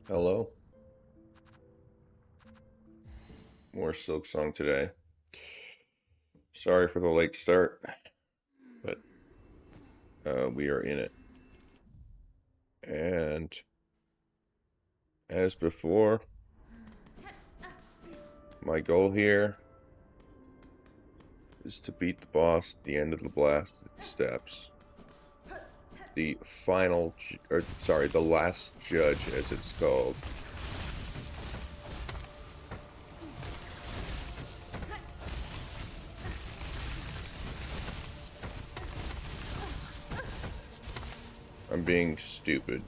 Hello, more Silksong today. Sorry for the late start, but we are in it. And as before, my goal here is to beat the boss at the end of the blasted steps. The the last judge, as it's called. I'm being stupid.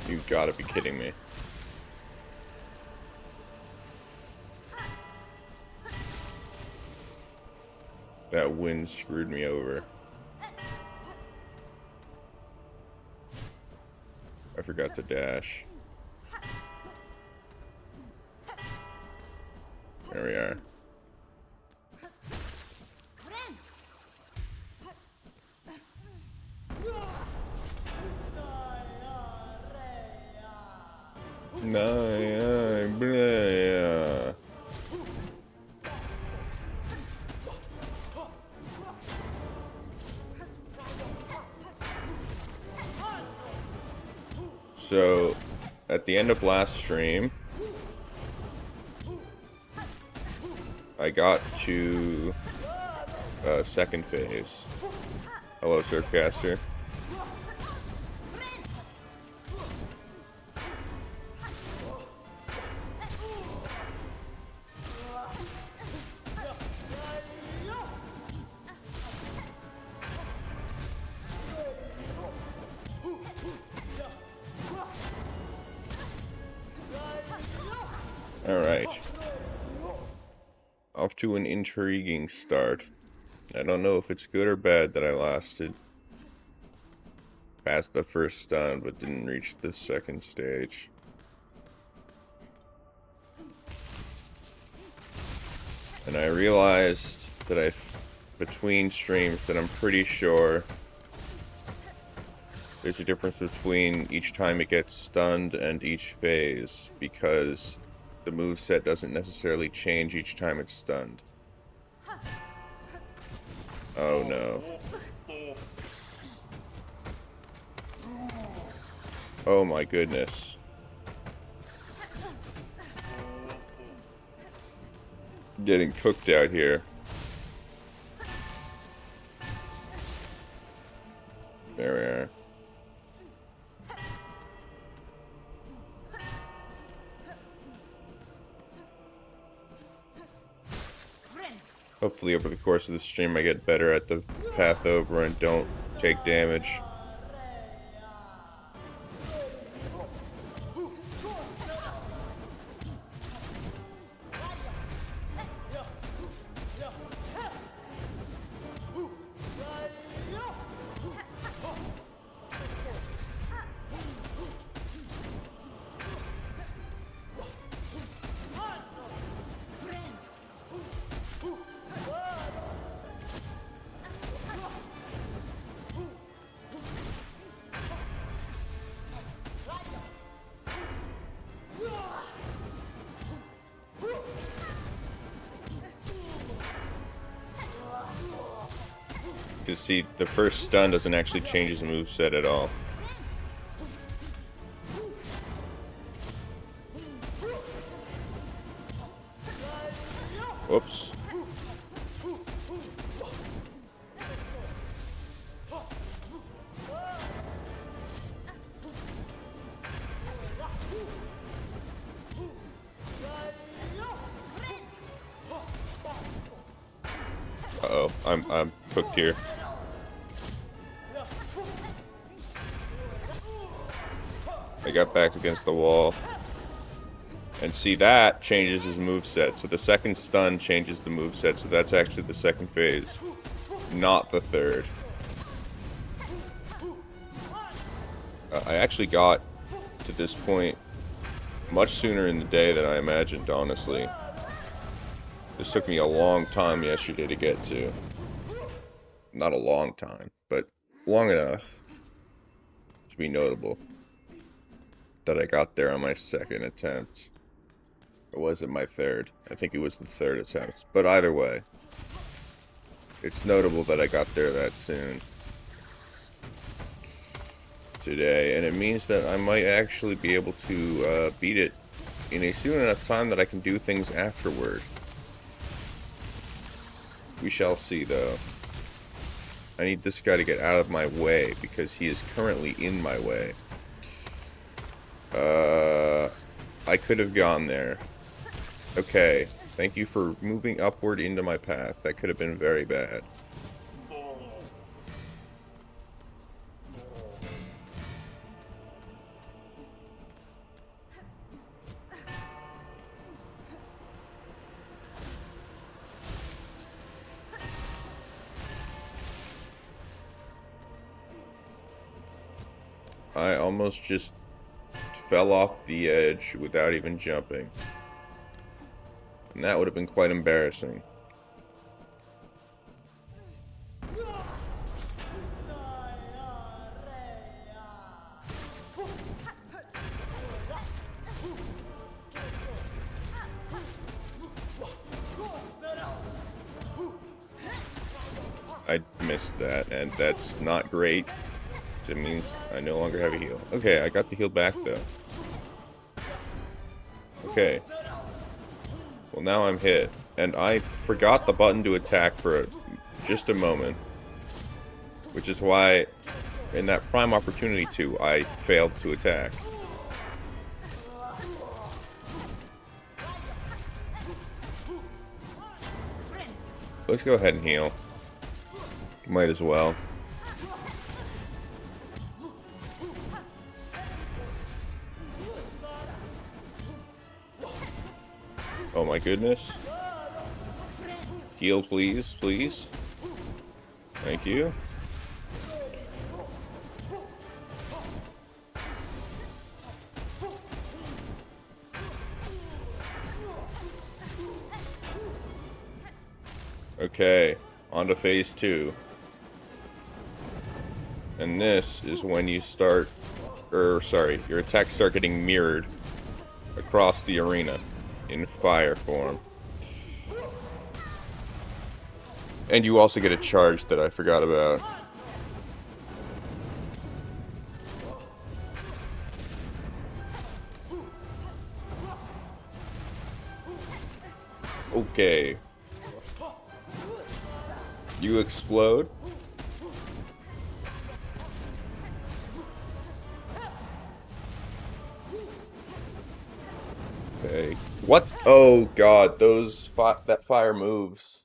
You've got to be kidding me. That wind screwed me over. I forgot to dash. There we are. So, at the end of last stream, I got to second phase. Hello, Surfcaster. Alright. Off to an intriguing start. I don't know if it's good or bad that I lasted past the first stun but didn't reach the second stage. And I realized that between streams, that I'm pretty sure there's a difference between each time it gets stunned and each phase, because the moveset doesn't necessarily change each time it's stunned. Oh no. Oh my goodness. Getting cooked out here. There we are. Hopefully over the course of the stream I get better at the path over and don't take damage. Because see, the first stun doesn't actually change his moveset at all. Whoops. Uh-oh, I'm cooked here. I got back against the wall. And see, that changes his moveset. So the second stun changes the moveset. So that's actually the second phase, not the third. I actually got to this point much sooner in the day than I imagined, honestly. This took me a long time yesterday to get to. Not a long time, but long enough to be notable that I got there on my second attempt. Or was it my third? I think it was the third attempt. But either way, it's notable that I got there that soon today, and it means that I might actually be able to beat it in a soon enough time that I can do things afterward. We shall see, though. I need this guy to get out of my way, because he is currently in my way. I could have gone there. Okay, thank you for moving upward into my path. That could have been very bad. I almost just fell off the edge without even jumping. And that would have been quite embarrassing. I missed that, and that's not great. It means I no longer have a heal. Okay, I got the heal back, though. Okay. Well, now I'm hit. And I forgot the button to attack for just a moment. Which is why, in that prime opportunity to, I failed to attack. Let's go ahead and heal. Might as well. Oh my goodness. Heal, please, please. Thank you. Okay, on to phase 2. And this is when you start, your attacks start getting mirrored across the arena in fire form. And you also get a charge that I forgot about. Okay. You explode. Okay. What? Oh god, that fire moves.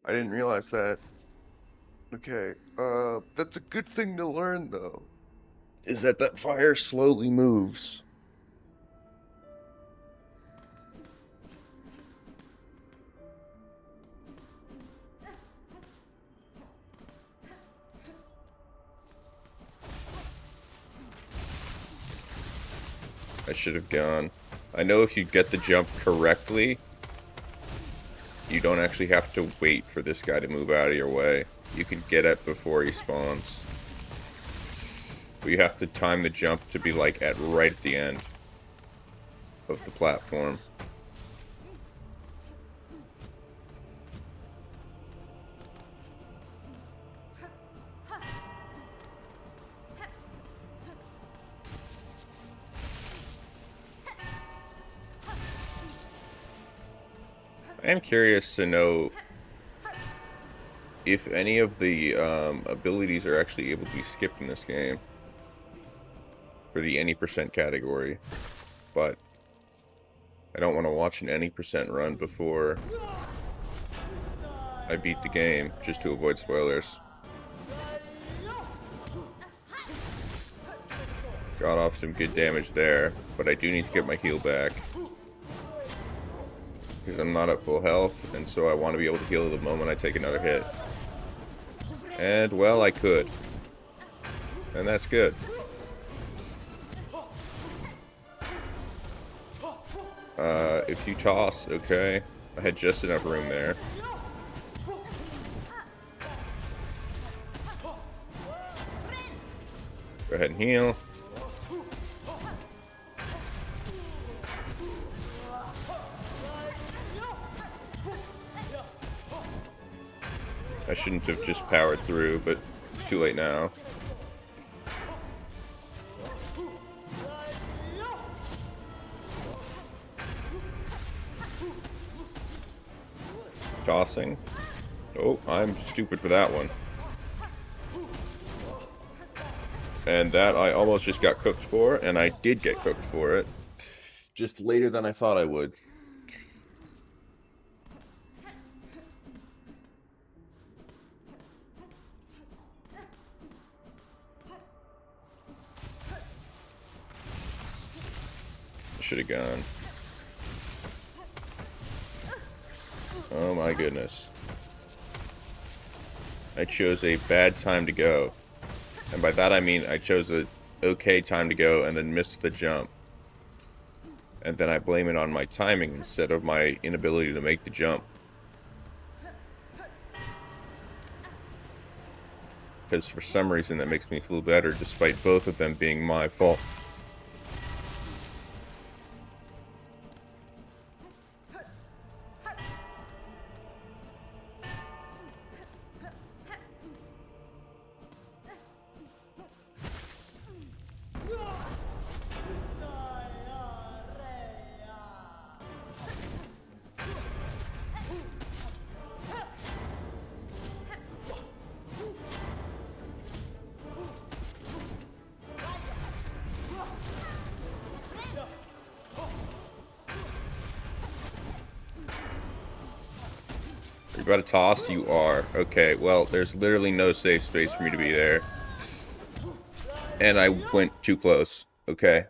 I didn't realize that. Okay. That's a good thing to learn, though. Is that fire slowly moves. I should have gone. I know if you get the jump correctly, you don't actually have to wait for this guy to move out of your way. You can get it before he spawns. But you have to time the jump to be like right at the end of the platform. I am curious to know if any of the abilities are actually able to be skipped in this game for the any percent category, but I don't want to watch an any percent run before I beat the game, just to avoid spoilers. Got off some good damage there, but I do need to get my heal back. Because I'm not at full health, and so I want to be able to heal the moment I take another hit. And, well, I could. And that's good. If you toss, okay. I had just enough room there. Go ahead and heal. I shouldn't have just powered through, but it's too late now. Tossing. Oh, I'm stupid for that one. And that I almost just got cooked for, and I did get cooked for it. Just later than I thought I would. Should have gone. Oh my goodness. I chose a bad time to go. And by that I mean I chose a okay time to go and then missed the jump. And then I blame it on my timing instead of my inability to make the jump. Because for some reason that makes me feel better despite both of them being my fault. You're about to toss? You are. Okay, well, there's literally no safe space for me to be there. And I went too close. Okay.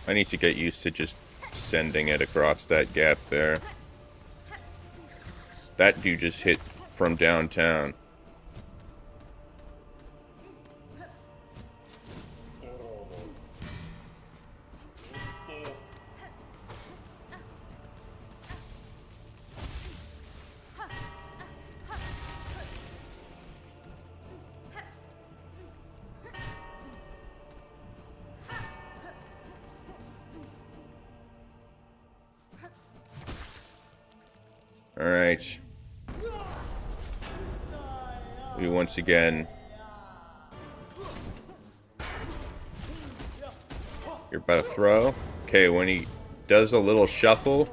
I need to get used to just sending it across that gap there. That dude just hit from downtown. Alright. We once again... You're about to throw. Okay, when he does a little shuffle,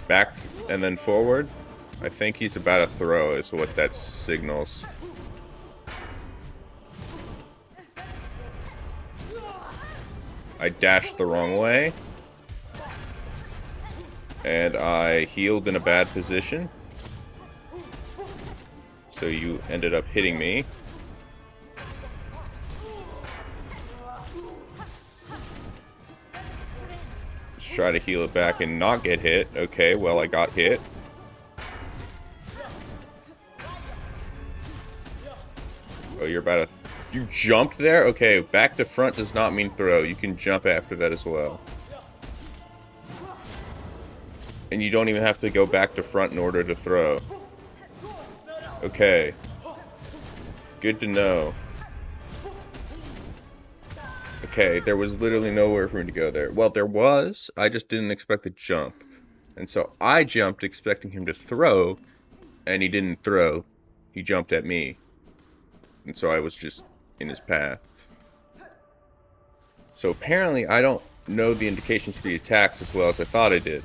back and then forward, I think he's about to throw is what that signals. I dashed the wrong way. And I healed in a bad position. So you ended up hitting me. Let's try to heal it back and not get hit. Okay, well I got hit. Oh, you're about to... You jumped there? Okay, back to front does not mean throw. You can jump after that as well. And you don't even have to go back to front in order to throw. Okay. Good to know. Okay, there was literally nowhere for me to go there. Well, there was. I just didn't expect the jump. And so I jumped expecting him to throw, and he didn't throw. He jumped at me. And so I was just in his path. So apparently I don't know the indications for the attacks as well as I thought I did.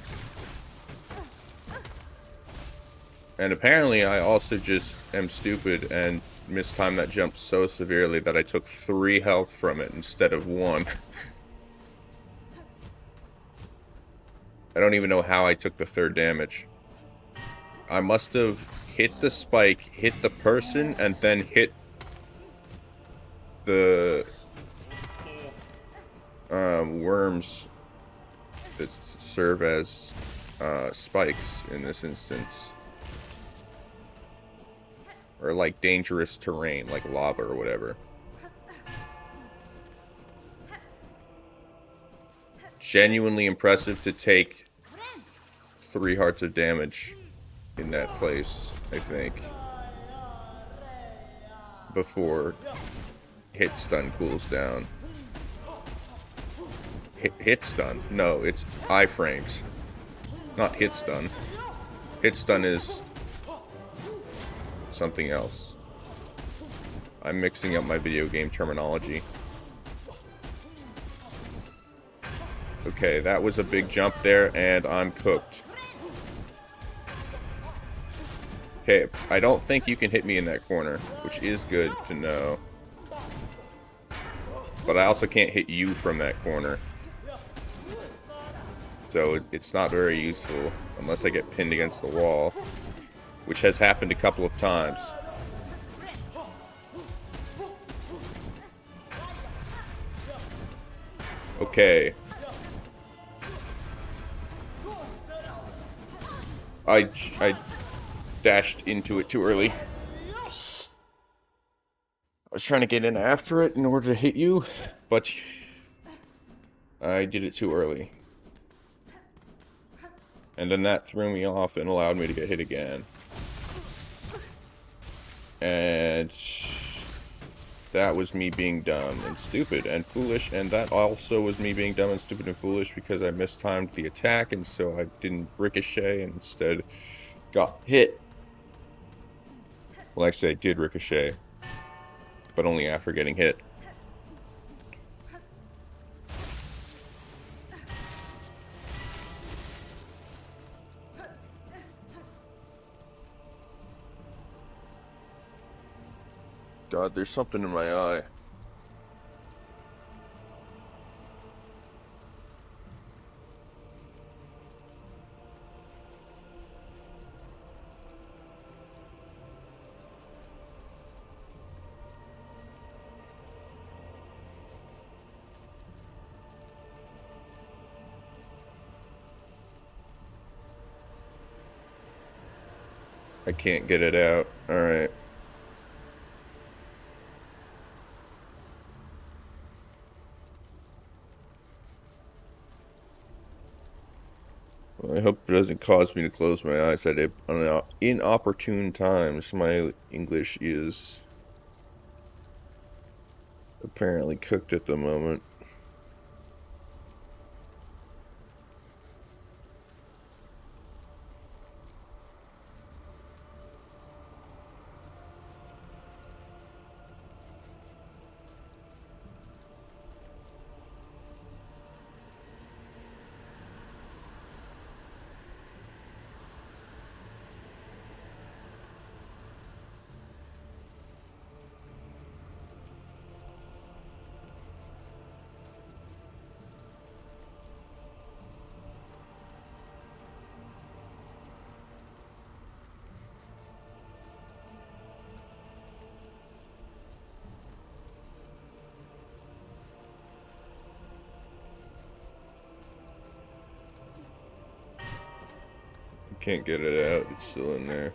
And apparently I also just am stupid and mistimed that jump so severely that I took 3 health from it instead of 1. I don't even know how I took the third damage. I must have hit the spike, hit the person, and then hit the worms that serve as spikes in this instance. Or like dangerous terrain, like lava or whatever. Genuinely impressive to take 3 hearts of damage in that place, I think. Before hit stun cools down. Hit stun? No, it's iframes. Not hit stun. Hit stun is something else. I'm mixing up my video game terminology. Okay, that was a big jump there, and I'm cooked. Okay, I don't think you can hit me in that corner, which is good to know. But I also can't hit you from that corner. So it's not very useful, unless I get pinned against the wall, which has happened a couple of times. Okay. I dashed into it too early. I was trying to get in after it in order to hit you, but I did it too early. And then that threw me off and allowed me to get hit again. And that was me being dumb and stupid and foolish, and that also was me being dumb and stupid and foolish because I mistimed the attack, and so I didn't ricochet and instead got hit. Well, actually I did ricochet, but only after getting hit. God, there's something in my eye. I can't get it out. Alright. Well, I hope it doesn't cause me to close my eyes at inopportune times. My English is apparently cooked at the moment. Can't get it out, it's still in there.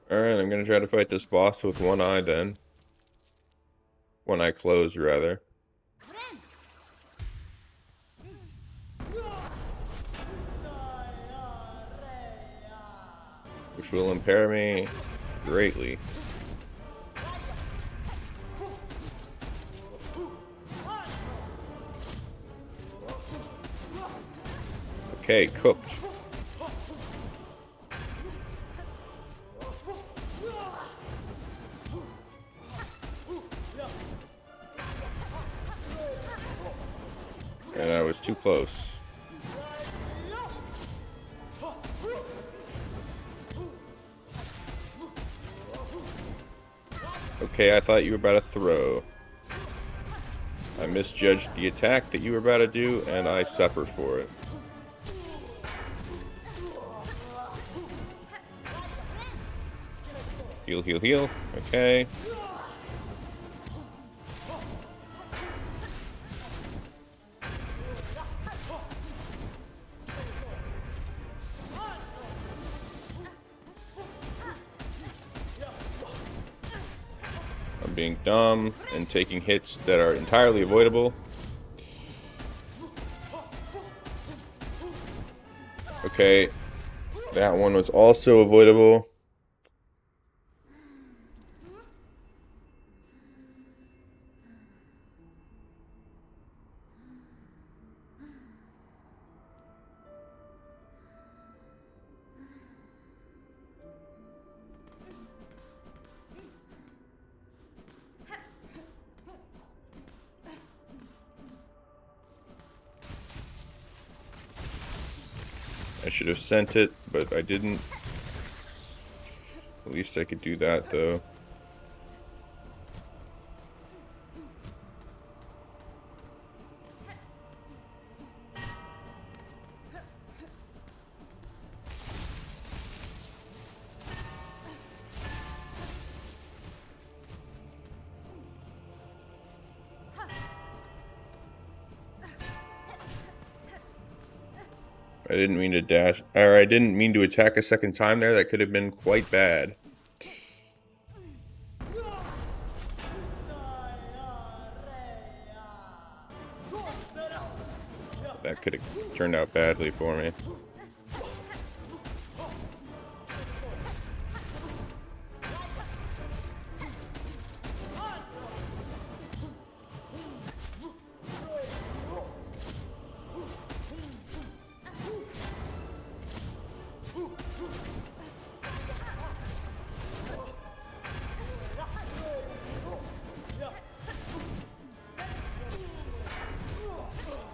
Alright, I'm gonna try to fight this boss with one eye then. One eye closed, rather. Which will impair me greatly. Okay, cooked. And I was too close. Okay, I thought you were about to throw. I misjudged the attack that you were about to do, and I suffer for it. Heal, heal, heal. Okay. I'm being dumb and taking hits that are entirely avoidable. Okay. That one was also avoidable. I should have sent it, but I didn't. At least I could do that, though. I didn't mean to dash, or I didn't mean to attack a second time there. That could have been quite bad. That could have turned out badly for me.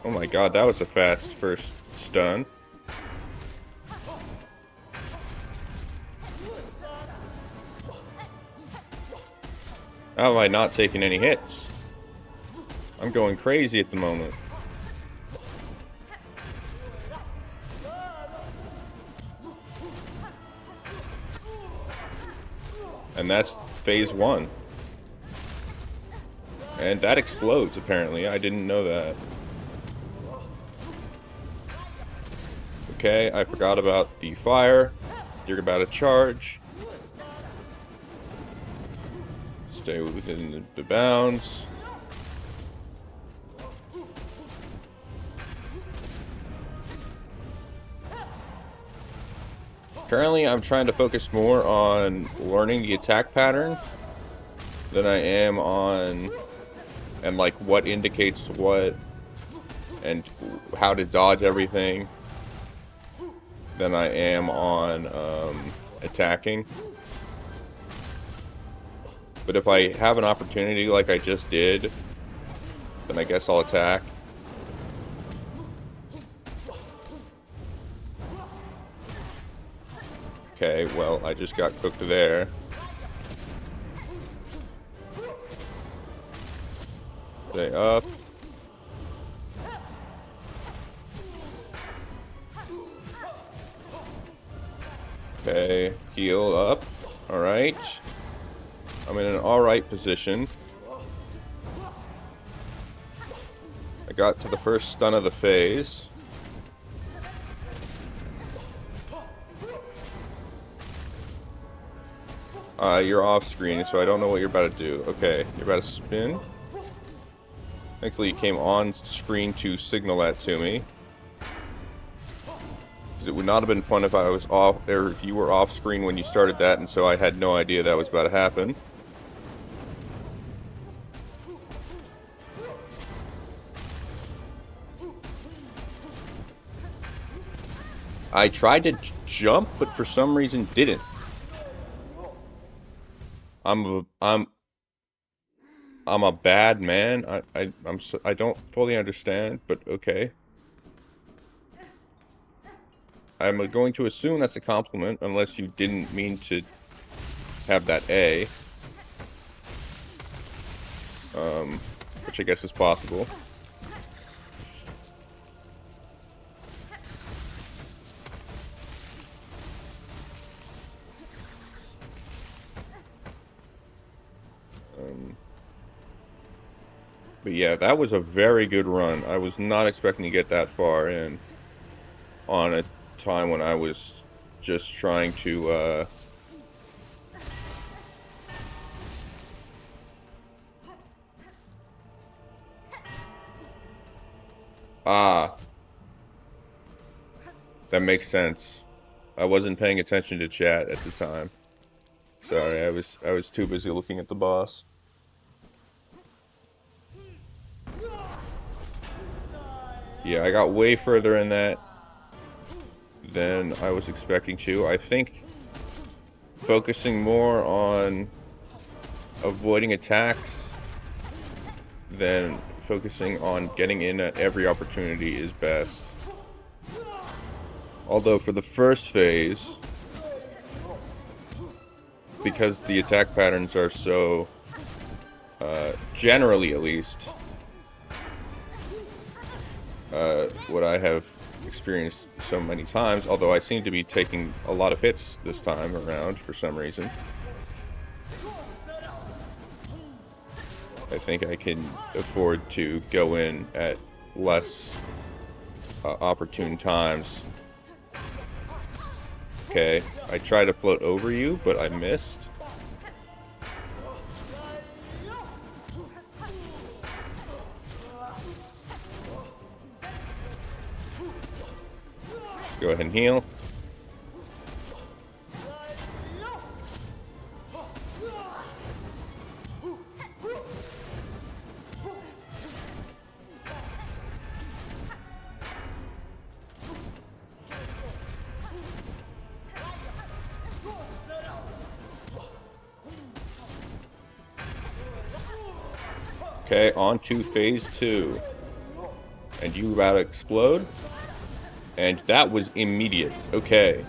Oh my god, that was a fast first stun. How have I not taken any hits? I'm going crazy at the moment. And that's phase 1. And that explodes, apparently. I didn't know that. Okay, I forgot about the fire. You're about to charge. Stay within the bounds. Currently, I'm trying to focus more on learning the attack pattern than I am on, and like what indicates what, and how to dodge everything, than I am on attacking. But if I have an opportunity like I just did, then I guess I'll attack. Okay, well, I just got cooked there. Stay up. Okay, heal up. Alright. I'm in an alright position. I got to the first stun of the phase. You're off screen, so I don't know what you're about to do. Okay, you're about to spin. Thankfully you came on screen to signal that to me. Because it would not have been fun if I was off, or if you were off screen when you started that, and so I had no idea that was about to happen. I tried to jump, but for some reason didn't. I'm I'm a bad man. I don't fully understand, but okay. I'm going to assume that's a compliment, unless you didn't mean to have that A. Which I guess is possible. But yeah, that was a very good run. I was not expecting to get that far in on a time when I was just trying to, Ah, that makes sense. I wasn't paying attention to chat at the time. Sorry, I was too busy looking at the boss. Yeah, I got way further in that than I was expecting to. I think focusing more on avoiding attacks than focusing on getting in at every opportunity is best. Although for the first phase, because the attack patterns are so, generally at least, what I have experienced so many times, although I seem to be taking a lot of hits this time around for some reason. I think I can afford to go in at less opportune times. Okay, I tried to float over you, but I missed. Go ahead and heal. Okay, on to phase 2. And you about to explode? And that was immediate. Okay.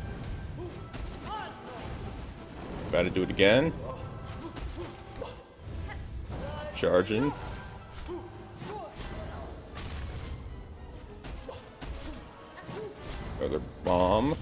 About to do it again. Charging. Another bomb.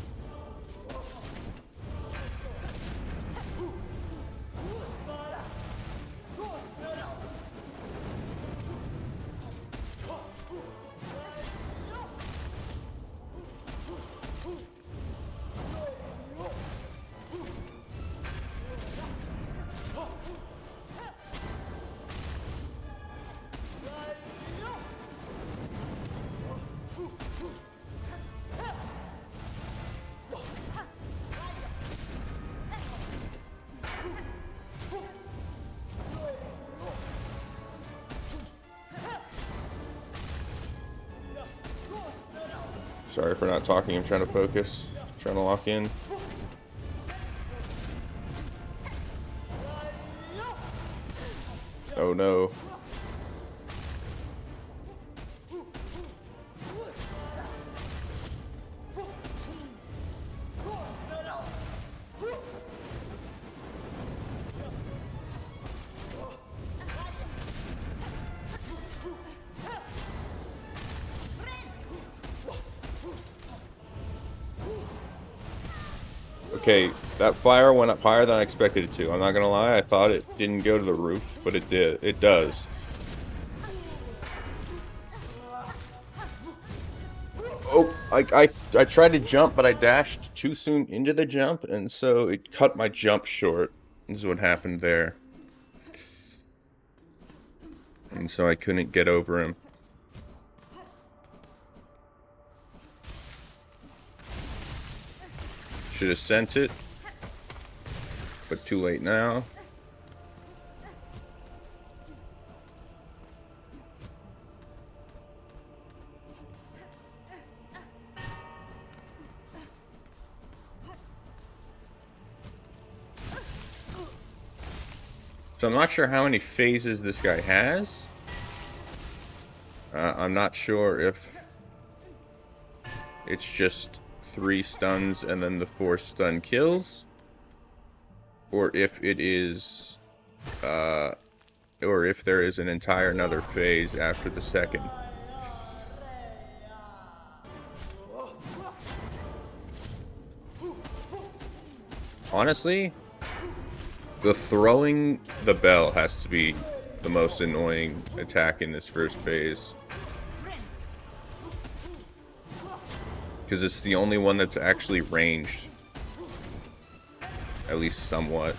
Sorry for not talking, I'm trying to focus. Trying to lock in. Oh no. Okay, that fire went up higher than I expected it to. I'm not gonna lie, I thought it didn't go to the roof, but it did. It does. Oh, I tried to jump, but I dashed too soon into the jump, and so it cut my jump short. This is what happened there. And so I couldn't get over him. Should have sent it, but too late now. So I'm not sure how many phases this guy has. I'm not sure if it's just 3 stuns and then the 4 stun kills, or if it is, or if there is an entire another phase after the second. Honestly, the throwing the bell has to be the most annoying attack in this first phase. Because it's the only one that's actually ranged. At least somewhat.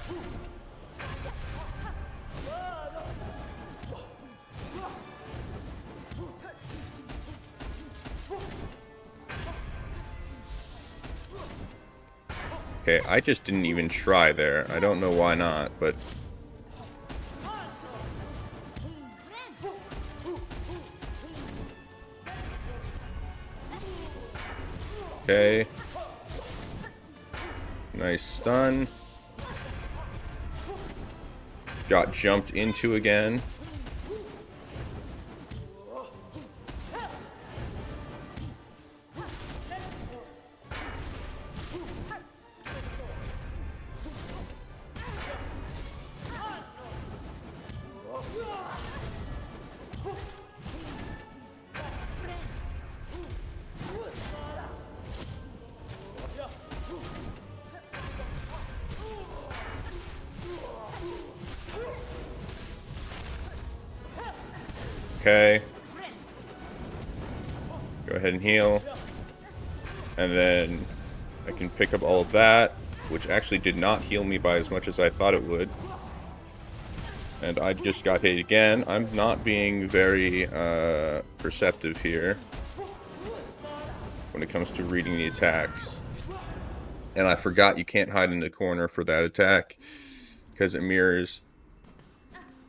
Okay, I just didn't even try there. I don't know why not, but... Okay. Nice stun. Got jumped into again. Okay. Go ahead and heal. And then I can pick up all of that, which actually did not heal me by as much as I thought it would. And I just got hit again. I'm not being very perceptive here when it comes to reading the attacks. And I forgot you can't hide in the corner for that attack because it mirrors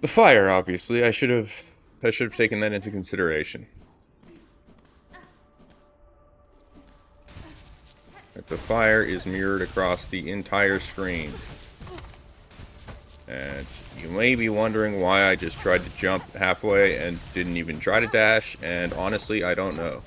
the fire, obviously. I should have taken that into consideration. That the fire is mirrored across the entire screen. And you may be wondering why I just tried to jump halfway and didn't even try to dash, and honestly, I don't know.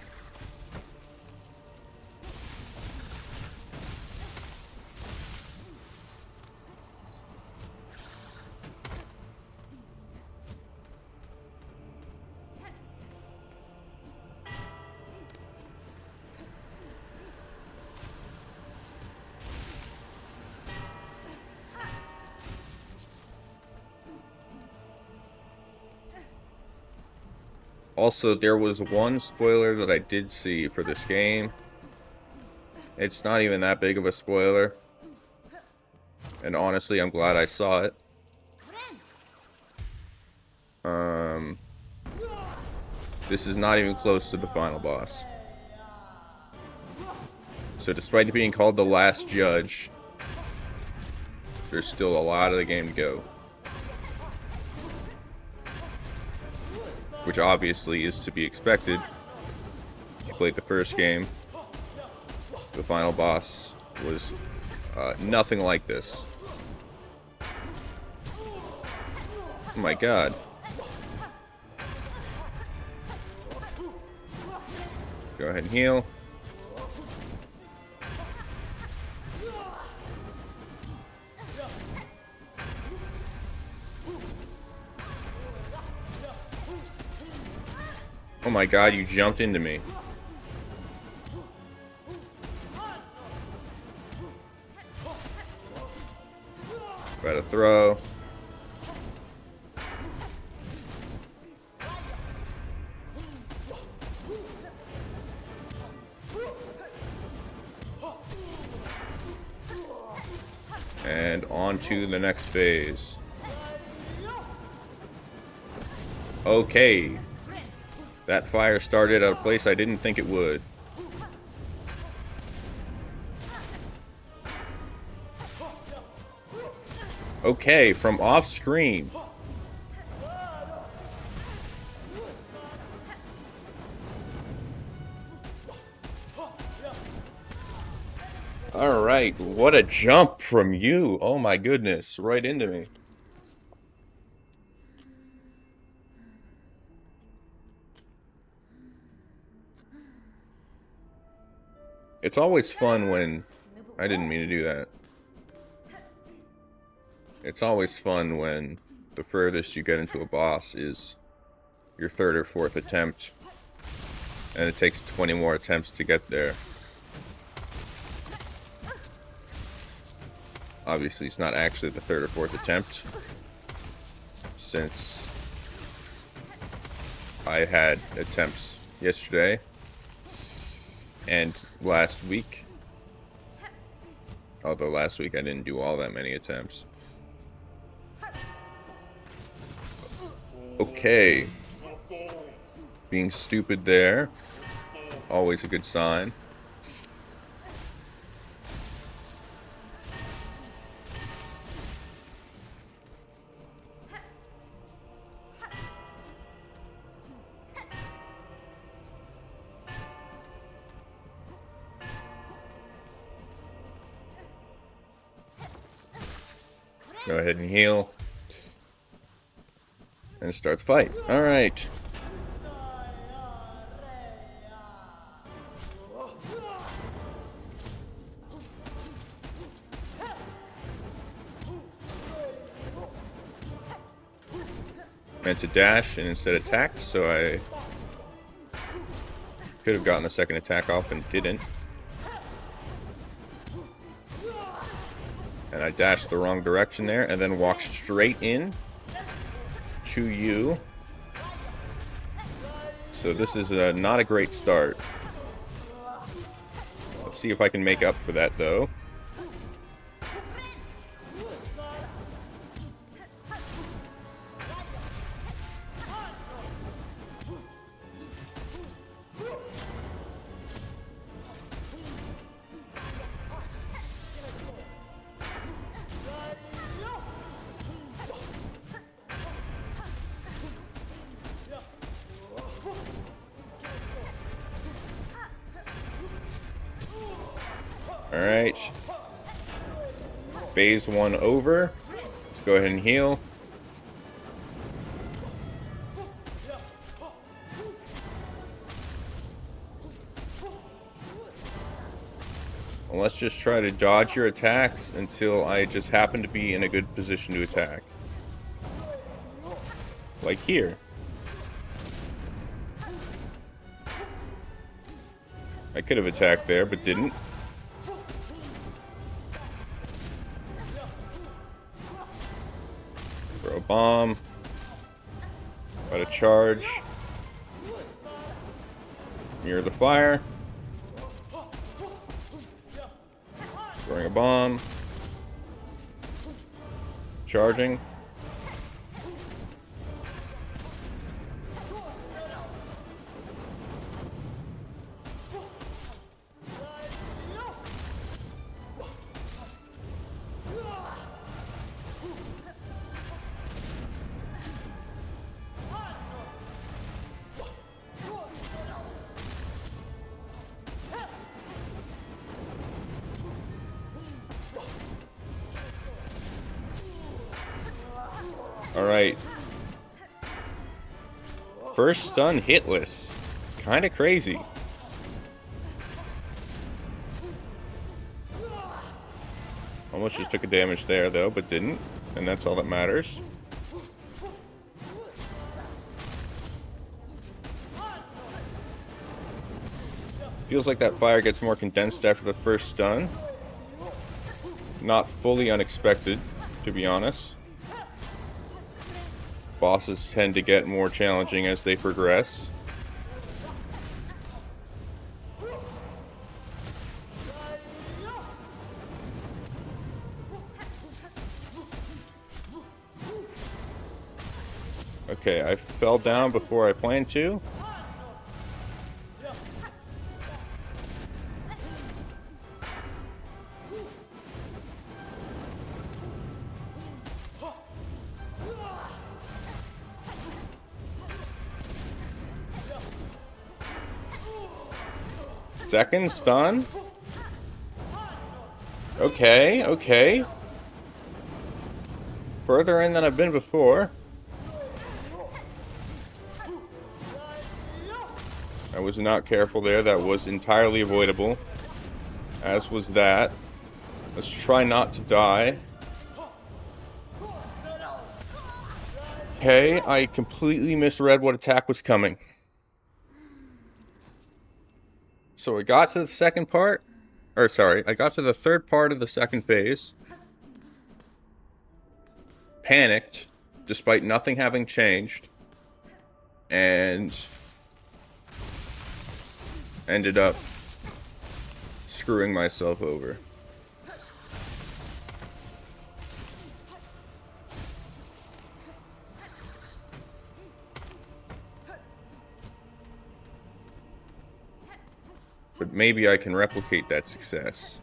Also, there was one spoiler that I did see for this game. It's not even that big of a spoiler. And honestly, I'm glad I saw it. This is not even close to the final boss. So despite it being called the last judge, there's still a lot of the game to go. Which obviously is to be expected. If you played the first game, the final boss was nothing like this. Oh my god. Go ahead and heal. Oh my god, you jumped into me. Got a throw. And on to the next phase. Okay. That fire started at a place I didn't think it would. Okay, from off screen. Alright, what a jump from you. Oh my goodness, right into me. It's always fun when... I didn't mean to do that. It's always fun when the furthest you get into a boss is your third or fourth attempt, and it takes 20 more attempts to get there. Obviously, it's not actually the third or fourth attempt, since I had attempts yesterday and last week. Although last week I didn't do all that many attempts. Okay. Being stupid there. Always a good sign. Go ahead and heal. And start the fight. Alright. Meant to dash and instead attacked, so I could have gotten a second attack off and didn't. And I dashed the wrong direction there and then walked straight in to you. So this is not a great start. Let's see if I can make up for that though. Alright. Phase 1 over. Let's go ahead and heal. And let's just try to dodge your attacks until I just happen to be in a good position to attack. Like here. I could have attacked there, but didn't. Throw a bomb. Got a charge. Mirror the fire. Throwing a bomb. Charging. Alright. First stun hitless. Kinda crazy. Almost just took a damage there though, but didn't. And that's all that matters. Feels like that fire gets more condensed after the first stun. Not fully unexpected, to be honest. Bosses tend to get more challenging as they progress. Okay, I fell down before I planned to. Second stun? Okay, okay. Further in than I've been before. I was not careful there. That was entirely avoidable. As was that. Let's try not to die. Okay, I completely misread what attack was coming. So I got to the second part, or sorry, I got to the third part of the second phase. Panicked, despite nothing having changed, and ended up screwing myself over. But maybe I can replicate that success.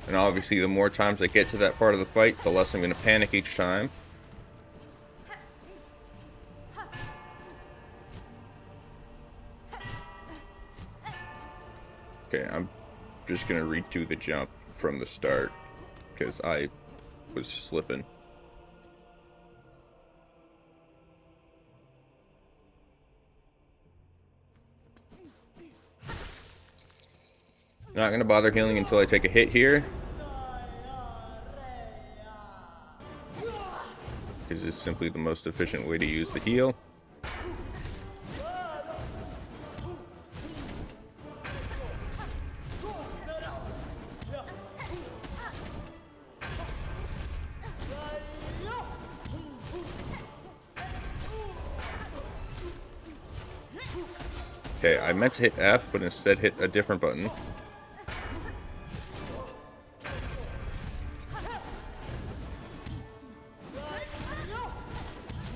And obviously the more times I get to that part of the fight, the less I'm going to panic each time. Okay, I'm just going to redo the jump from the start, because I was slipping. Not going to bother healing until I take a hit here, because it's simply the most efficient way to use the heal. Okay, I meant to hit F, but instead hit a different button.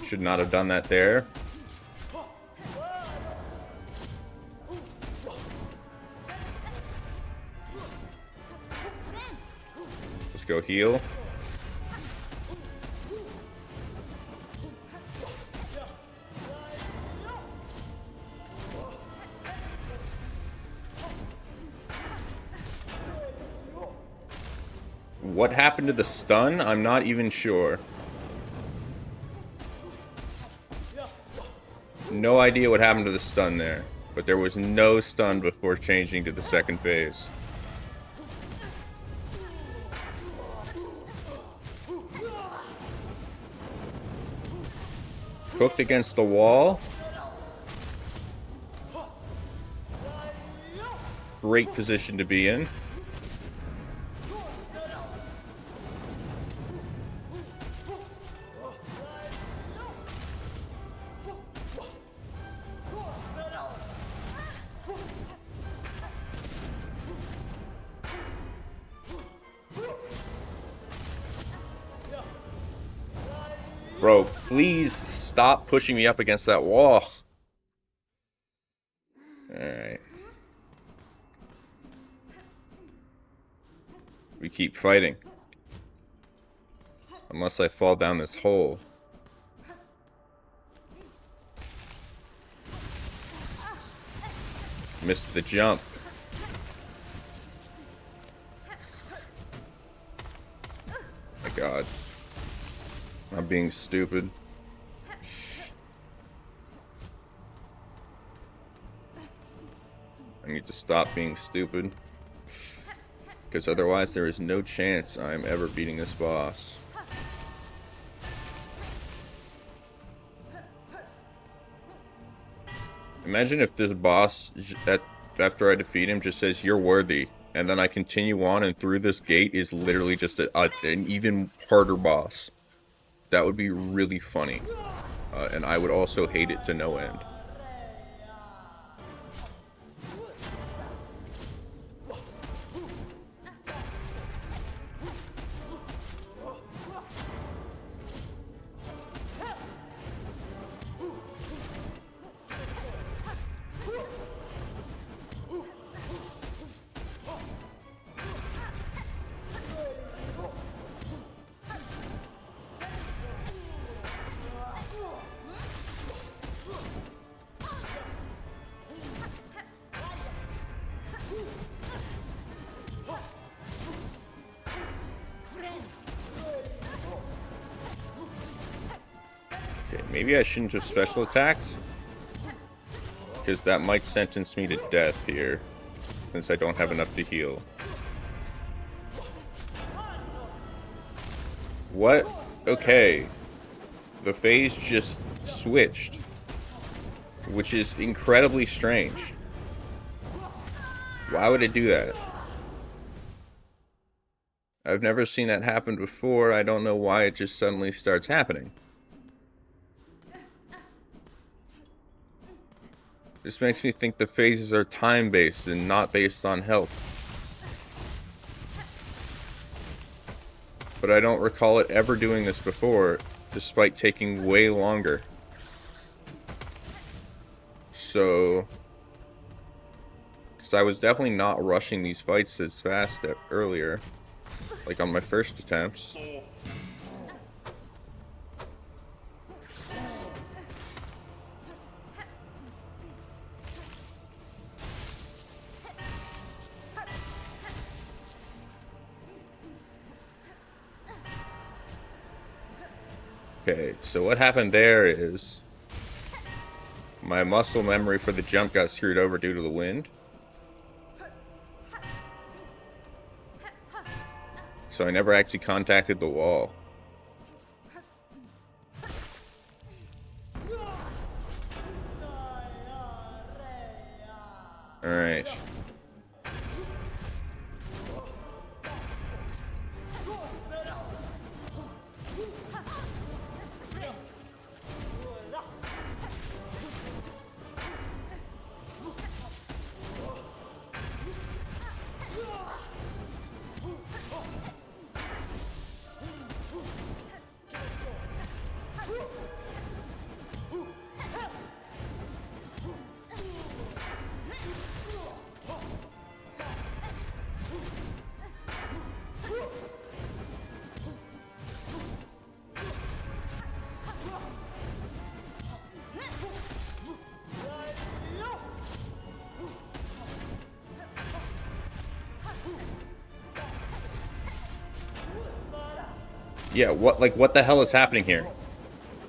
Should not have done that there. Let's go heal. What happened to the stun? I'm not even sure. No idea what happened to the stun there, but there was no stun before changing to the second phase. Cooked against the wall. Great position to be in. Bro, please stop pushing me up against that wall. Alright. We keep fighting. Unless I fall down this hole. Missed the jump. My God. I'm being stupid. I need to stop being stupid. Because otherwise there is no chance I'm ever beating this boss. Imagine if this boss, after I defeat him, just says, "You're worthy." And then I continue on and through this gate is literally just an even harder boss. That would be really funny. And I would also hate it to no end. Okay, maybe I shouldn't have special attacks. because that might sentence me to death here, since I don't have enough to heal. What? Okay. The phase just switched, which is incredibly strange. Why would it do that? I've never seen that happen before. I don't know why it just suddenly starts happening. This makes me think the phases are time-based and not based on health. But I don't recall it ever doing this before, despite taking way longer. So... because I was definitely not rushing these fights as fast earlier, like on my first attempts. Okay, so what happened there is my muscle memory for the jump got screwed over due to the wind. So I never actually contacted the wall. Alright. Yeah, what the hell is happening here?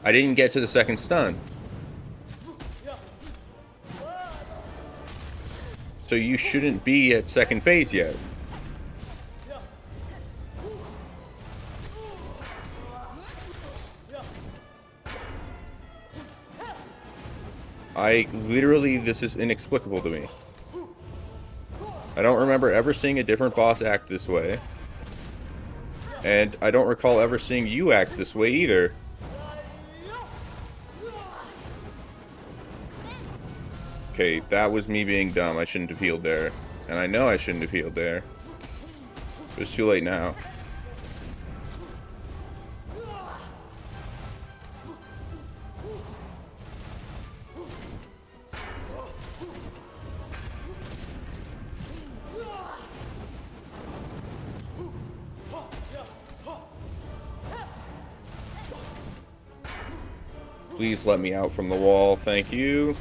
I didn't get to the second stun. So you shouldn't be at second phase yet. This is inexplicable to me. I don't remember ever seeing a different boss act this way. And I don't recall ever seeing you act this way either. Okay, that was me being dumb. I shouldn't have healed there. And I know I shouldn't have healed there. It's too late now. Please let me out from the wall, thank you.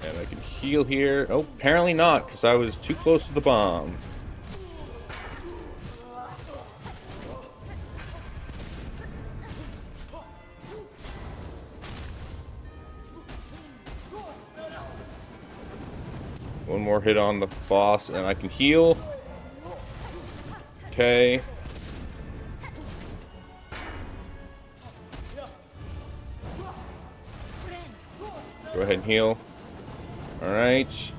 And I can heal here. Oh, apparently not, because I was too close to the bomb. One more hit on the boss and I can heal. Okay. Go ahead and heal. Alright.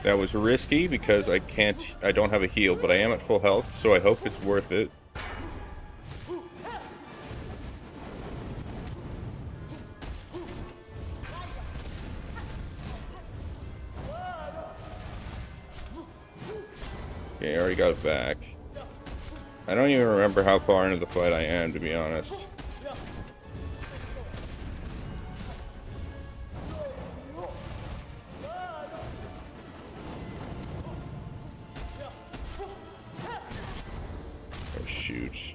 That was risky because I don't have a heal, but I am at full health, so I hope it's worth it. Okay, I already got it back. I don't even remember how far into the fight I am, to be honest. Oh, shoot.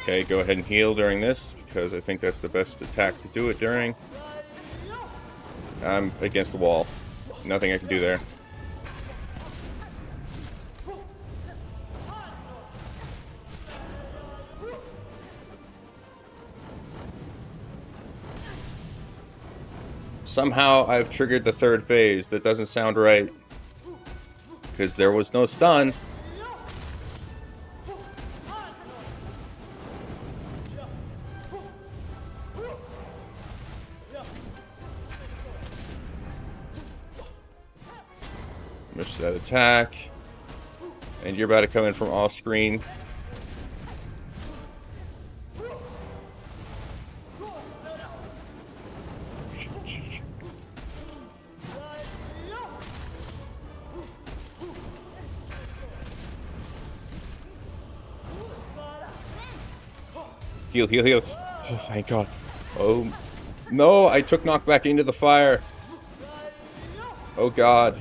Okay, go ahead and heal during this, because I think that's the best attack to do it during. I'm against the wall. Nothing I can do there. Somehow I've triggered the third phase. That doesn't sound right. Because there was no stun. Missed that attack. And you're about to come in from off screen. Heal, heal, heal. Oh, thank God. Oh, no, I took knockback into the fire. Oh, God.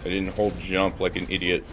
I didn't hold jump like an idiot.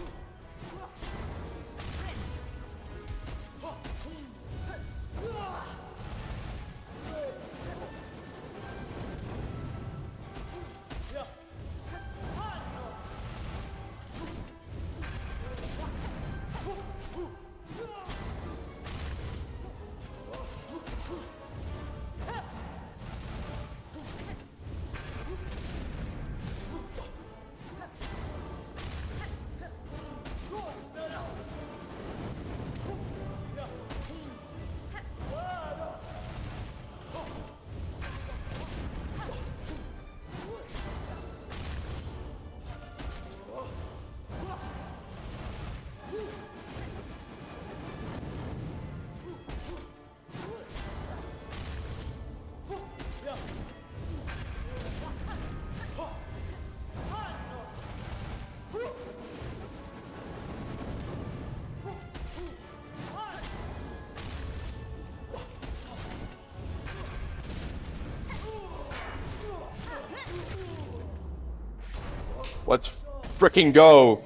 Let's frickin' go!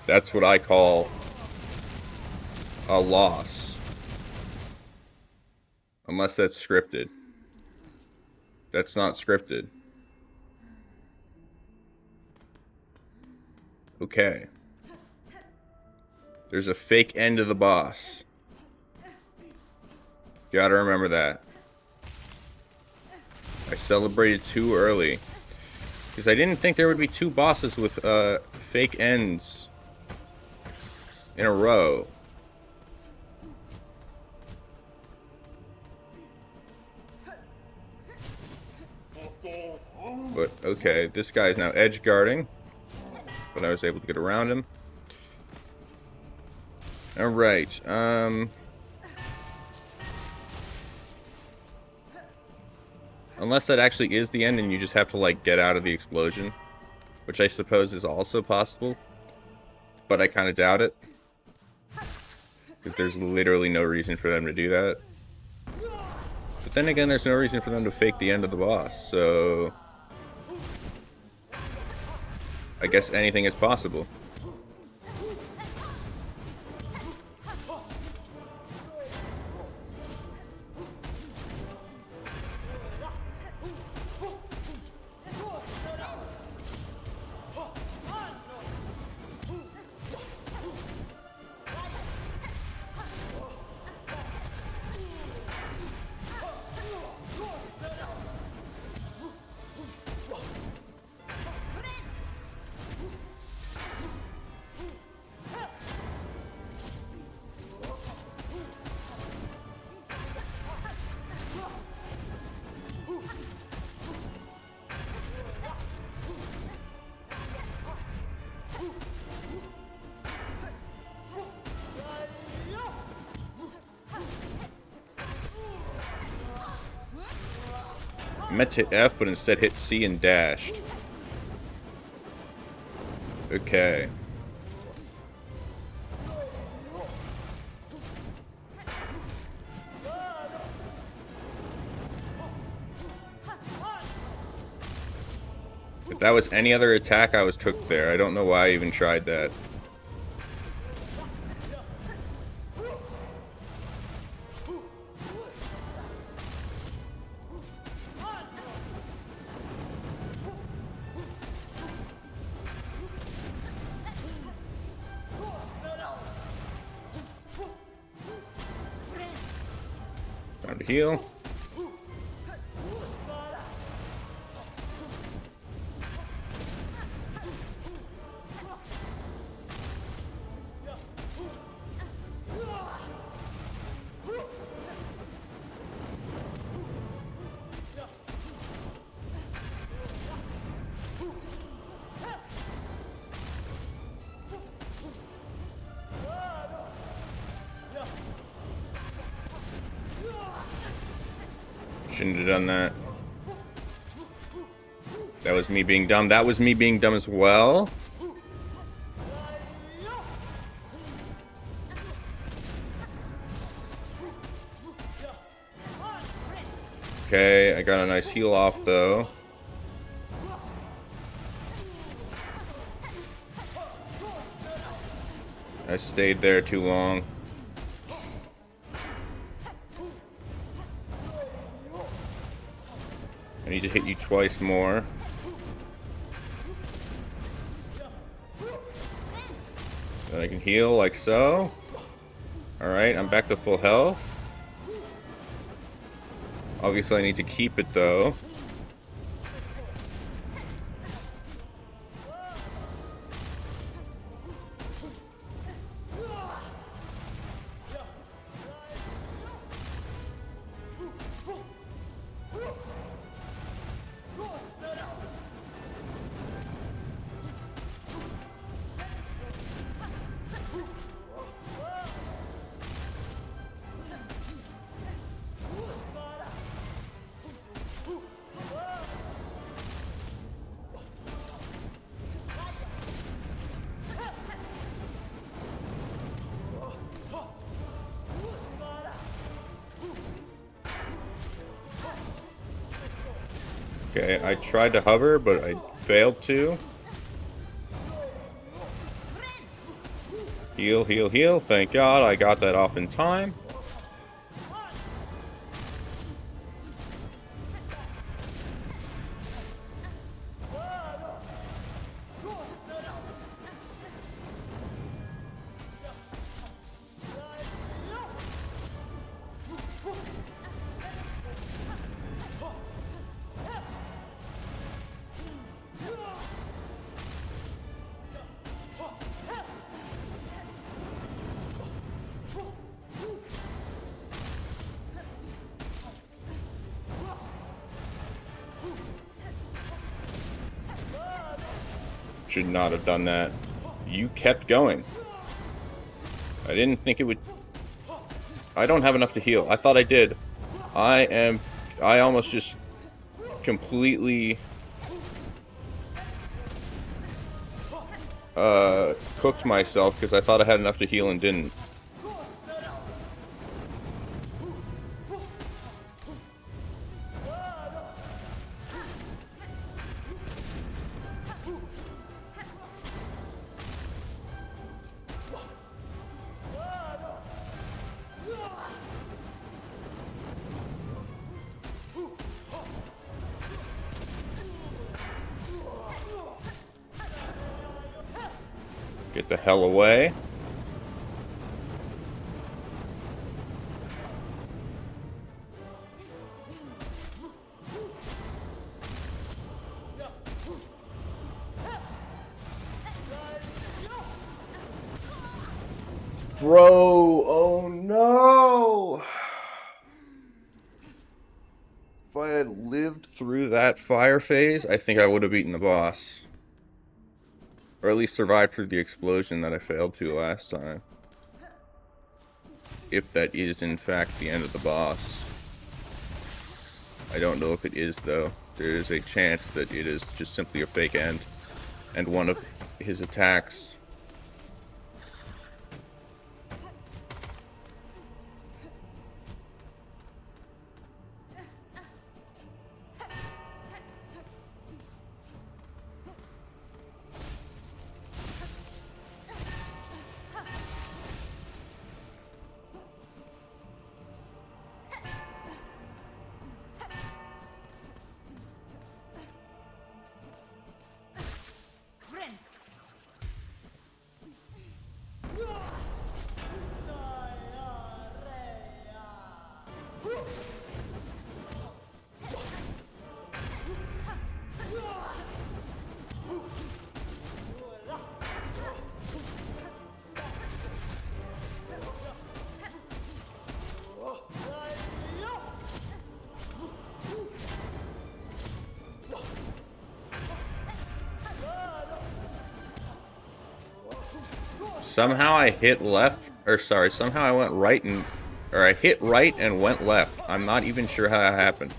That's what I call a loss. Unless that's scripted. That's not scripted. Okay. There's a fake end to the boss. Gotta remember that. I celebrated too early. Because I didn't think there would be two bosses with fake ends in a row. But, okay, this guy is now edge guarding. But I was able to get around him. Alright, Unless that actually is the end and you just have to, like, get out of the explosion. Which I suppose is also possible. But I kind of doubt it. Because there's literally no reason for them to do that. But then again, there's no reason for them to fake the end of the boss, so... I guess anything is possible. I meant to hit F, but instead hit C and dashed. Okay. If that was any other attack, I was cooked there. I don't know why I even tried that. Time to heal. Shouldn't have done that. That was me being dumb. That was me being dumb as well. Okay, I got a nice heal off though. I stayed there too long. I need to hit you twice more. Then I can heal like so. Alright, I'm back to full health. Obviously I need to keep it though. Okay, I tried to hover, but I failed to. Heal, heal, heal. Thank God I got that off in time. Should not have done that. You kept going. I didn't think it would... I don't have enough to heal. I thought I did. I almost just completely cooked myself because I thought I had enough to heal and didn't. Get the hell away. Bro, oh no! If I had lived through that fire phase, I think I would have beaten the boss. Or at least survived through the explosion that I failed to last time. If that is in fact the end of the boss. I don't know if it is though. There is a chance that it is just simply a fake end. And one of his attacks. Somehow I hit left, or sorry, somehow I went right and, or I hit right and went left. I'm not even sure how that happened.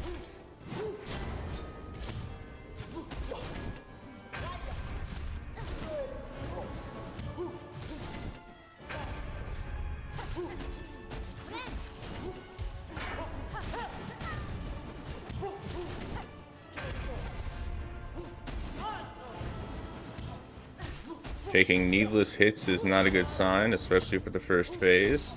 Taking needless hits is not a good sign, especially for the first phase.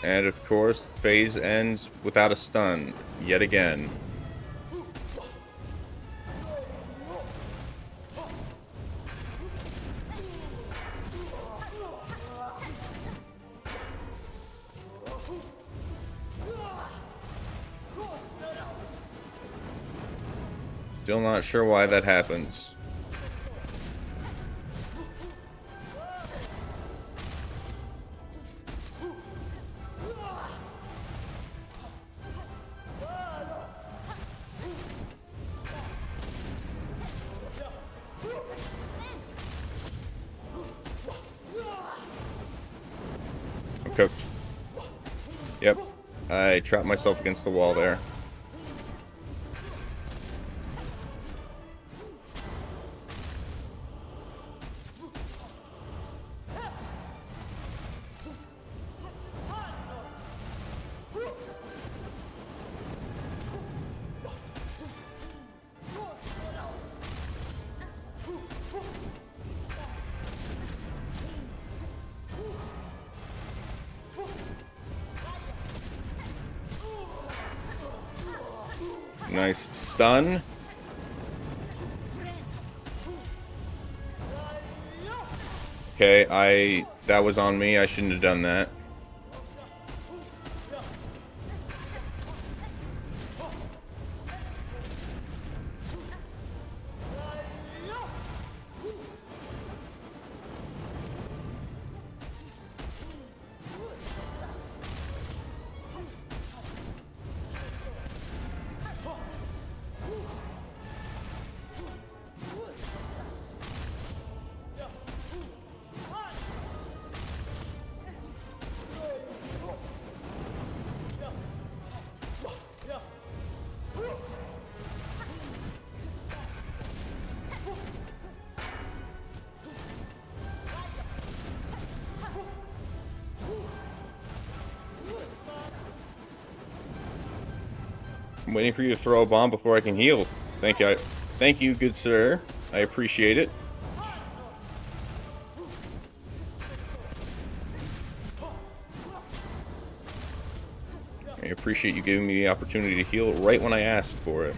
And of course, phase ends without a stun, yet again. Still not sure why that happens. I'm cooked. Yep, I trapped myself against the wall there. Nice stun. Okay, that was on me. I shouldn't have done that. I'm waiting for you to throw a bomb before I can heal. Thank you. Thank you, good sir. I appreciate it. I appreciate you giving me the opportunity to heal right when I asked for it.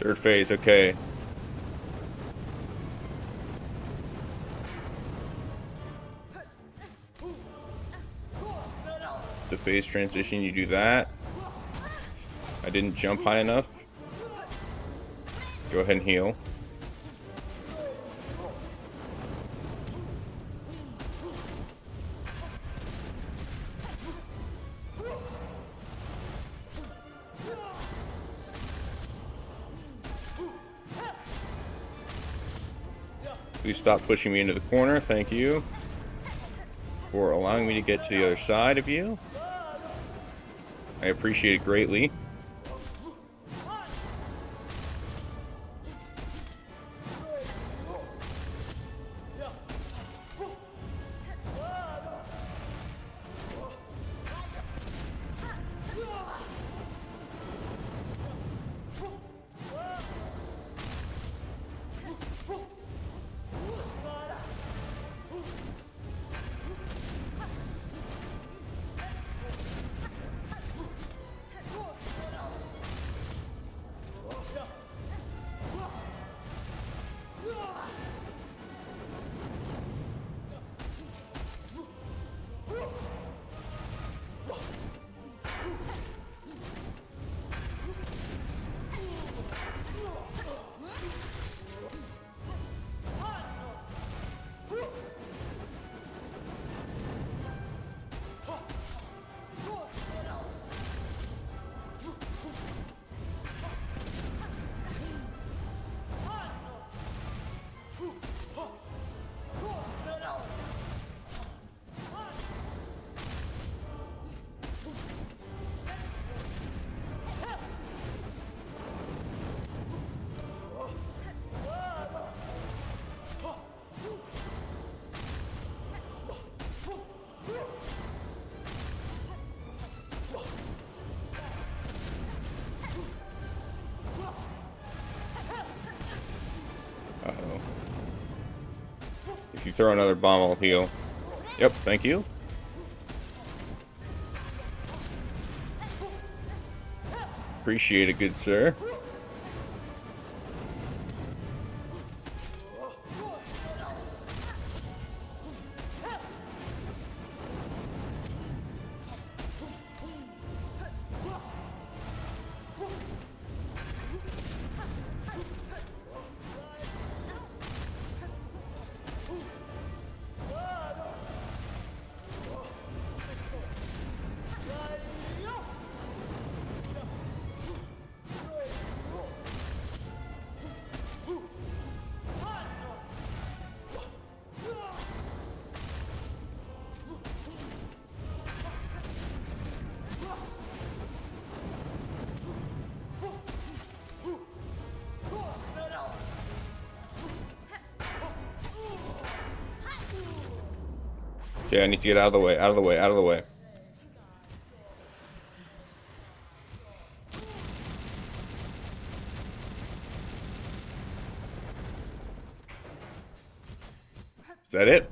Third phase, okay. The phase transition, you do that. I didn't jump high enough. Go ahead and heal. Please stop pushing me into the corner. Thank you for allowing me to get to the other side of you. I appreciate it greatly. Uh-oh. If you throw another bomb, I'll heal. Yep, thank you. Appreciate it, good sir. Okay, I need to get out of the way, out of the way, out of the way. Is that it?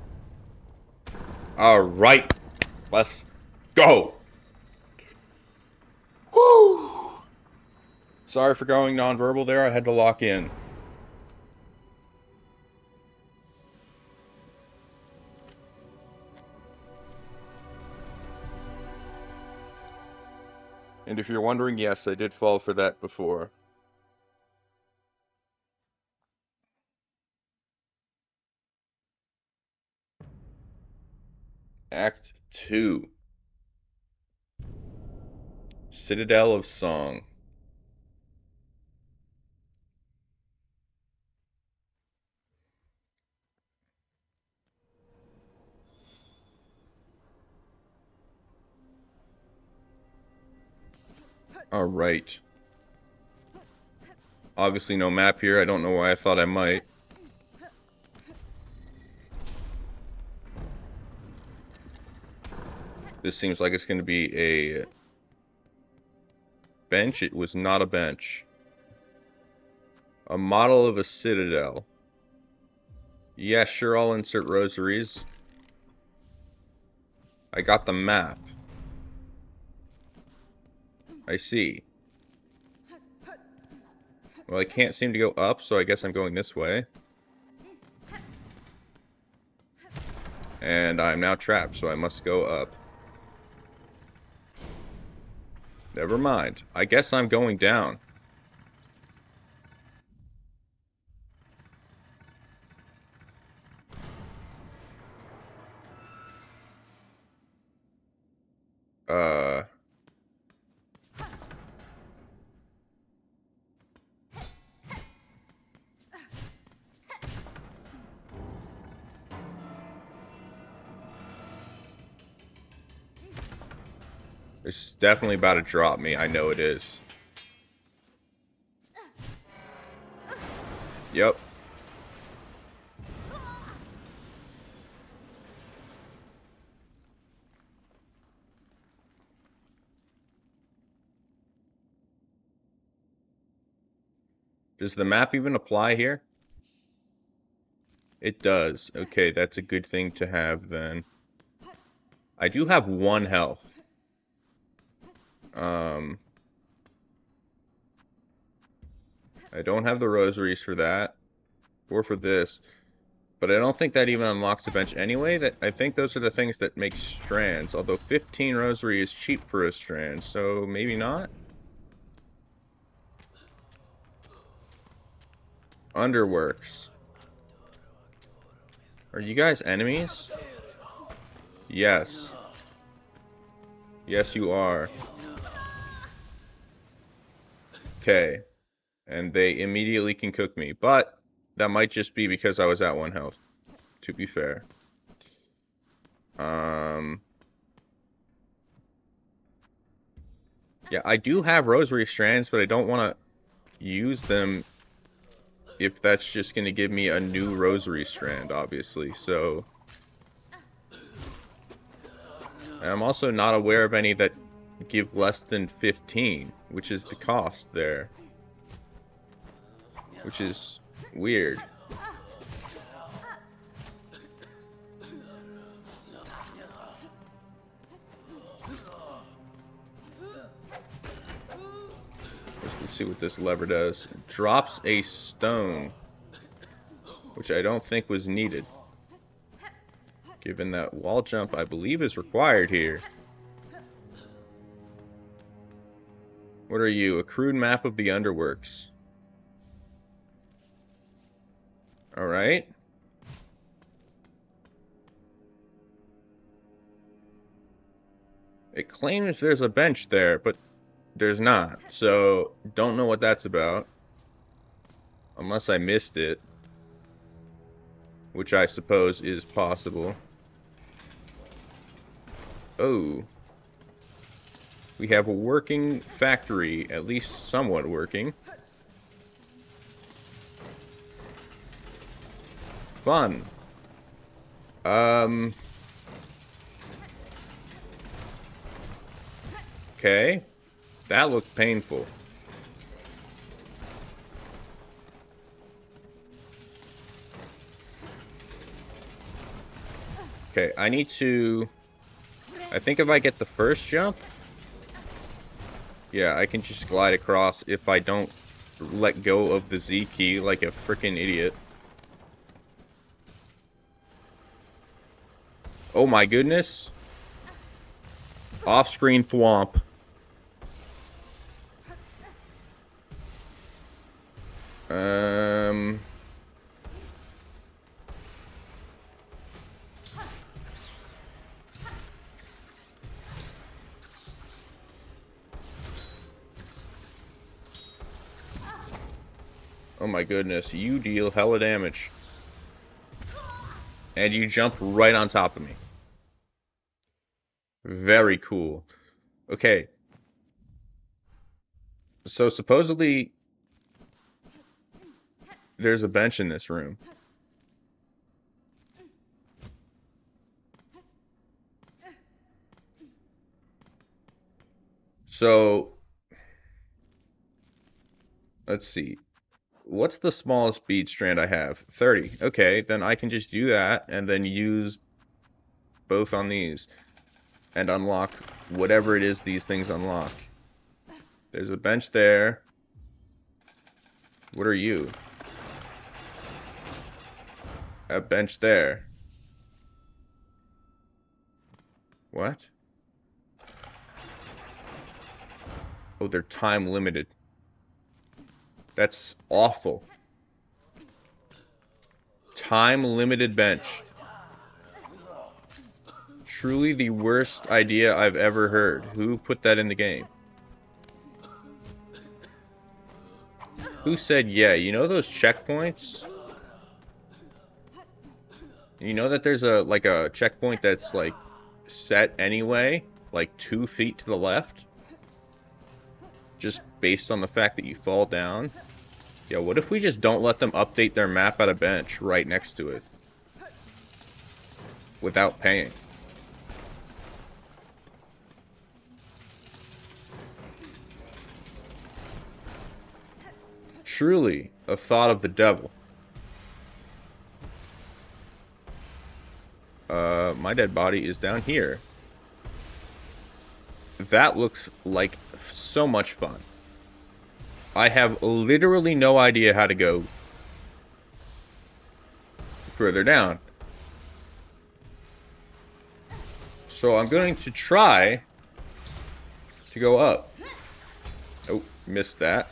Alright. Let's go. Woo! Sorry for going nonverbal there. I had to lock in. And if you're wondering, yes, I did fall for that before. Act 2. Citadel of Song. Alright. Obviously no map here. I don't know why I thought I might. This seems like it's going to be a bench. It was not a bench. A model of a citadel. Yeah, sure, I'll insert rosaries. I got the map. I see. Well, I can't seem to go up, so I guess I'm going this way. And I'm now trapped, so I must go up. Never mind. I guess I'm going down. Uh... It's definitely about to drop me. I know it is. Yep. Does the map even apply here? It does. Okay, that's a good thing to have then. I do have 1 health. I don't have the rosaries for that, or for this, but I don't think that even unlocks a bench anyway. That I think those are the things that make strands, although 15 rosary is cheap for a strand, so maybe not? Underworks. Are you guys enemies? Yes. Yes, you are. Okay. And they immediately can cook me, but that might just be because I was at 1 health, to be fair. Yeah, I do have rosary strands, but I don't want to use them if that's just going to give me a new rosary strand, obviously, so... And I'm also not aware of any that give less than 15, which is the cost there. Which is weird. Let's see what this lever does. It drops a stone, which I don't think was needed. Given that wall jump, I believe, is required here. What are you? A crude map of the Underworks. Alright. It claims there's a bench there, but there's not. So, don't know what that's about. Unless I missed it. Which I suppose is possible. Oh. We have a working factory, at least somewhat working. Fun. Okay. That looked painful. Okay, I need to... I think if I get the first jump... Yeah, I can just glide across if I don't let go of the Z key like a freaking idiot. Oh my goodness. Off-screen thwomp. Oh my goodness, you deal hella damage. And you jump right on top of me. Very cool. Okay. So supposedly there's a bench in this room. So let's see. What's the smallest bead strand I have? 30. Okay, then I can just do that and then use both on these and unlock whatever it is these things unlock. There's a bench there. What are you? A bench there. What? Oh, they're time limited. That's awful. Time limited bench. Truly the worst idea I've ever heard. Who put that in the game? Who said, yeah, you know those checkpoints? You know that there's a like a checkpoint that's like set anyway, like 2 feet to the left? Just based on the fact that you fall down? Yeah, what if we just don't let them update their map at a bench right next to it? Without paying. Truly a thought of the devil. My dead body is down here. That looks like so much fun. I have literally no idea how to go further down. So I'm going to try to go up. Oh, missed that.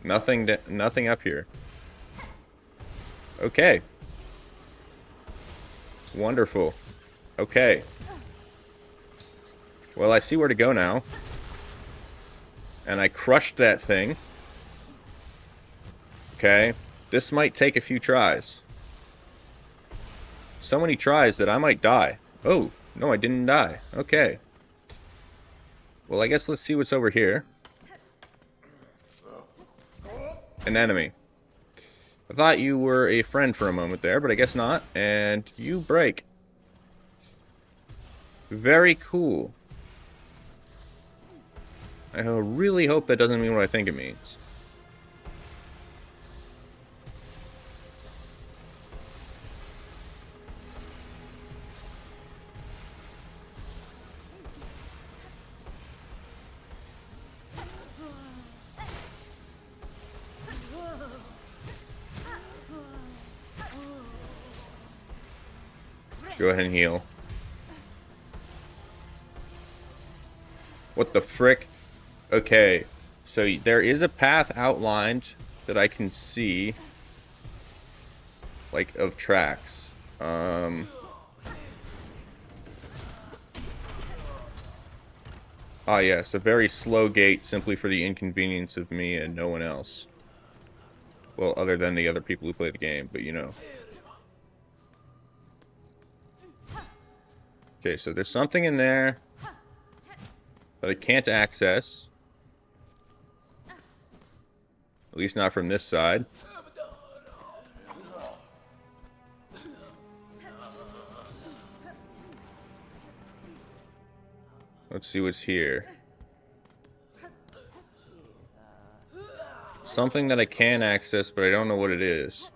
Nothing up here. Okay. Wonderful. Okay. Well, I see where to go now. And I crushed that thing. Okay. This might take a few tries. So many tries that I might die. Oh, no, I didn't die. Okay. Well, I guess let's see what's over here. An enemy. I thought you were a friend for a moment there, but I guess not. And you break. Very cool. I really hope that doesn't mean what I think it means. Go ahead and heal. What the frick? Okay, so there is a path outlined that I can see, like, of tracks. Ah, yes, a very slow gate simply for the inconvenience of me and no one else. Well, other than the other people who play the game, but you know. Okay, so there's something in there that I can't access. least not from this side. Let's see what's here. Something that I can access, but I don't know what it is.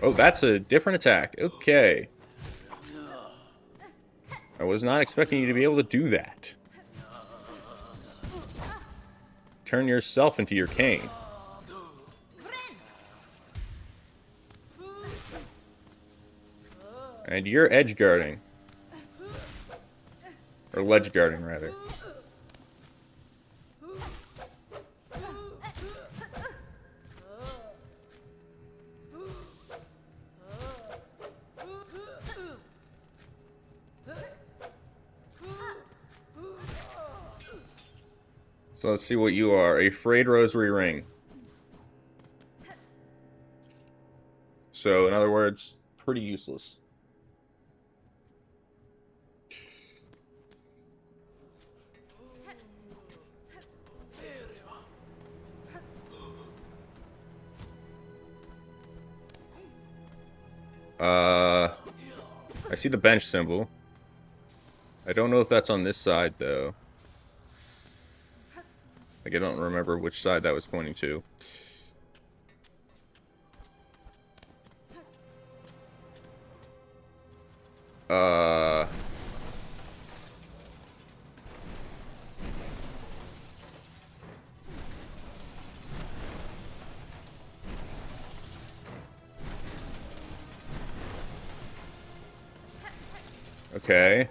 Oh, that's a different attack. Okay. I was not expecting you to be able to do that. Turn yourself into your cane. And you're edge guarding. Or ledge guarding, rather. So let's see what you are. A frayed rosary ring. So, in other words, pretty useless. I see the bench symbol. I don't know if that's on this side, though. Like, I don't remember which side that was pointing to. Okay.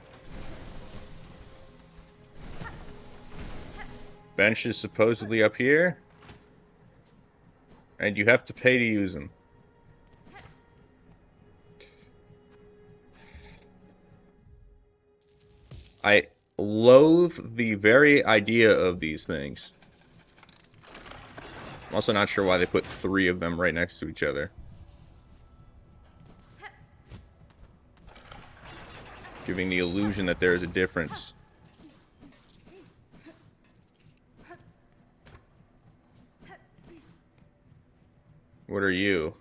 Bench is supposedly up here. And you have to pay to use them. I loathe the very idea of these things. I'm also not sure why they put 3 of them right next to each other. Giving the illusion that there is a difference. What are you?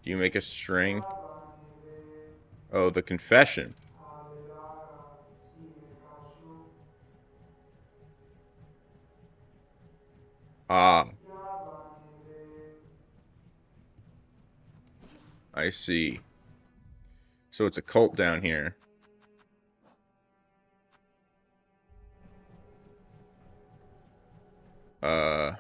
Do you make a string? Oh, the confession. Ah, I see. So it's a cult down here. Uh...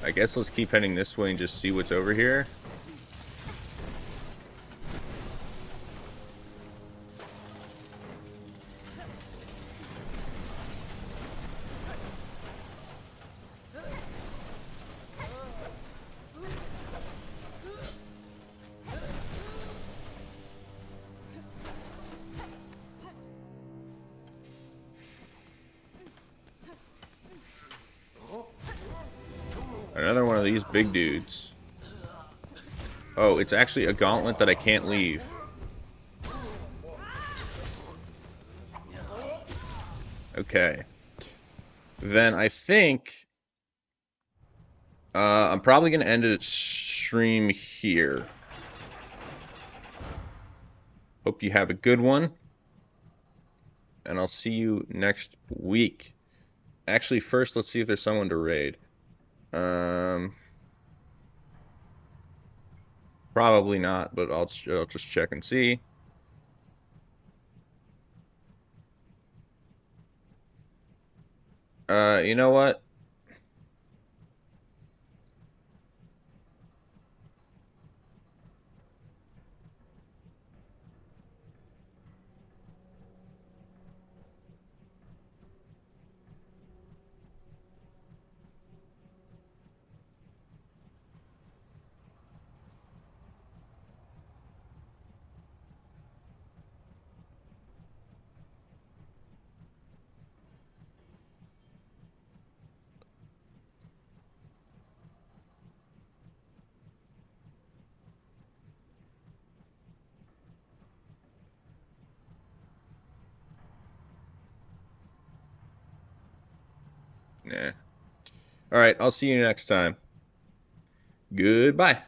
I guess let's keep heading this way and just see what's over here. Another one of these big dudes. Oh, it's actually a gauntlet that I can't leave. Okay. Then I think I'm probably going to end it stream here. Hope you have a good one. And I'll see you next week. Actually, first, let's see if there's someone to raid. Probably not, but I'll just check and see. You know what? All right, I'll see you next time. Goodbye.